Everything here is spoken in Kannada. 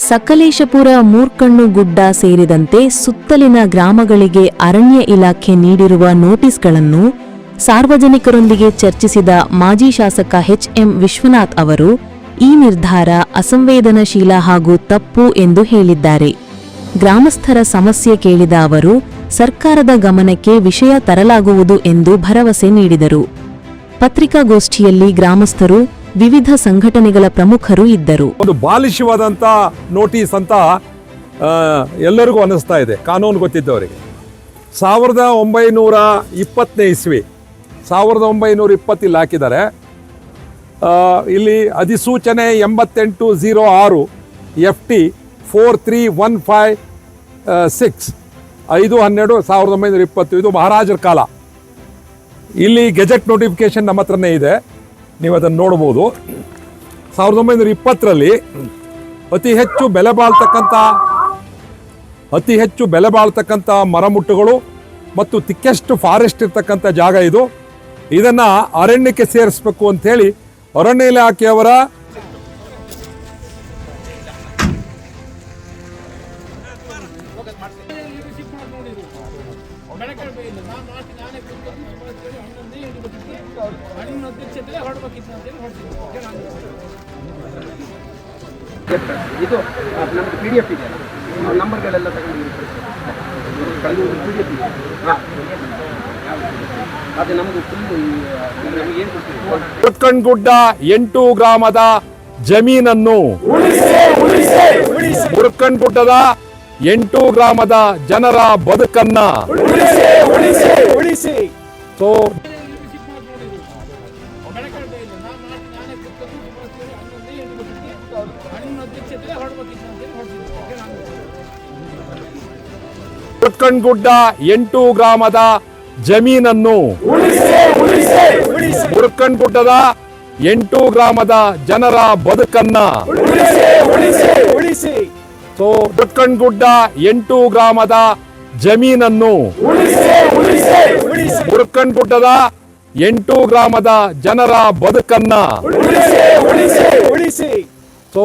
ಸಕಲೇಶಪುರ ಮೂರ್ಕಣ್ಣು ಗುಡ್ಡ ಸೇರಿದಂತೆ ಸುತ್ತಲಿನ ಗ್ರಾಮಗಳಿಗೆ ಅರಣ್ಯ ಇಲಾಖೆ ನೀಡಿರುವ ನೋಟಿಸ್ಗಳನ್ನು ಸಾರ್ವಜನಿಕರೊಂದಿಗೆ ಚರ್ಚಿಸಿದ ಮಾಜಿ ಶಾಸಕ ಎಚ್.ಎಂ. ವಿಶ್ವನಾಥ್ ಅವರು ಈ ನಿರ್ಧಾರ ಅಸಂವೇದನಶೀಲ ಹಾಗೂ ತಪ್ಪು ಎಂದು ಹೇಳಿದ್ದಾರೆ. ಗ್ರಾಮಸ್ಥರ ಸಮಸ್ಯೆ ಕೇಳಿದ ಅವರು ಸರ್ಕಾರದ ಗಮನಕ್ಕೆ ವಿಷಯ ತರಲಾಗುವುದು ಎಂದು ಭರವಸೆ ನೀಡಿದರು. ಪತ್ರಿಕಾಗೋಷ್ಠಿಯಲ್ಲಿ ಗ್ರಾಮಸ್ಥರು, ವಿವಿಧ ಸಂಘಟನೆಗಳ ಪ್ರಮುಖರು ಇದ್ದರು. ಒಂದು ಬಾಲಿಶವಾದಂಥ ನೋಟಿಸ್ ಅಂತ ಎಲ್ಲರಿಗೂ ಅನ್ನಿಸ್ತಾ ಇದೆ ಕಾನೂನು ಗೊತ್ತಿದ್ದವರಿಗೆ. 1920 ಇಸ್ವಿ 1920 ಇಲ್ಲಿ ಹಾಕಿದ್ದಾರೆ. ಇಲ್ಲಿ ಅಧಿಸೂಚನೆ 8806 FT 43156 5/12/1920 ಇದು ಮಹಾರಾಜರ ಕಾಲ. ಇಲ್ಲಿ ಗೆಜೆಟ್ ನೋಟಿಫಿಕೇಶನ್ ನಮ್ಮ ಹತ್ರನೇ ಇದೆ, ನೀವು ಅದನ್ನು ನೋಡ್ಬೋದು. 1920ರಲ್ಲಿ ಅತಿ ಹೆಚ್ಚು ಬೆಲೆ ಬಾಳ್ತಕ್ಕಂಥ ಮರಮುಟ್ಟುಗಳು ಮತ್ತು ತಿಕ್ಕೆಸ್ಟ್ ಫಾರೆಸ್ಟ್ ಇರ್ತಕ್ಕಂಥ ಜಾಗ ಇದು. ಇದನ್ನು ಅರಣ್ಯಕ್ಕೆ ಸೇರಿಸಬೇಕು ಅಂಥೇಳಿ ಅರಣ್ಯ ಇಲಾಖೆಯವರ ಇದು ನಮ್ದು PDF ಇದೆ, ನಂಬರ್ಗಳೆಲ್ಲ ತಗೊಂಡು PDF ಇದೆ. ಅದು ನಮ್ದು ನಮಗೇನು ಮುರ್ಕಣ್ಗುಡ್ಡ 8 ಗ್ರಾಮದ ಜಮೀನನ್ನು ಮುರ್ಕಣ್ಗುಡ್ಡದ 8 ಗ್ರಾಮದ ಜನರ ಬದುಕನ್ನ ಮುರ್ಕಣ್ಗುಡ್ಡ 8 ಗ್ರಾಮದ ಜಮೀನನ್ನು ಮುರ್ಕಣ್ಗುಡ್ಡದ 8 ಗ್ರಾಮದ ಜನರ ಬದುಕನ್ನ ಮುರ್ಕಣ್ಗುಡ್ಡ 8 ಗ್ರಾಮದ ಜಮೀನನ್ನು ಮುರ್ಕಣ್ಗುಡ್ಡದ 8 ಗ್ರಾಮದ ಜನರ ಬದುಕನ್ನ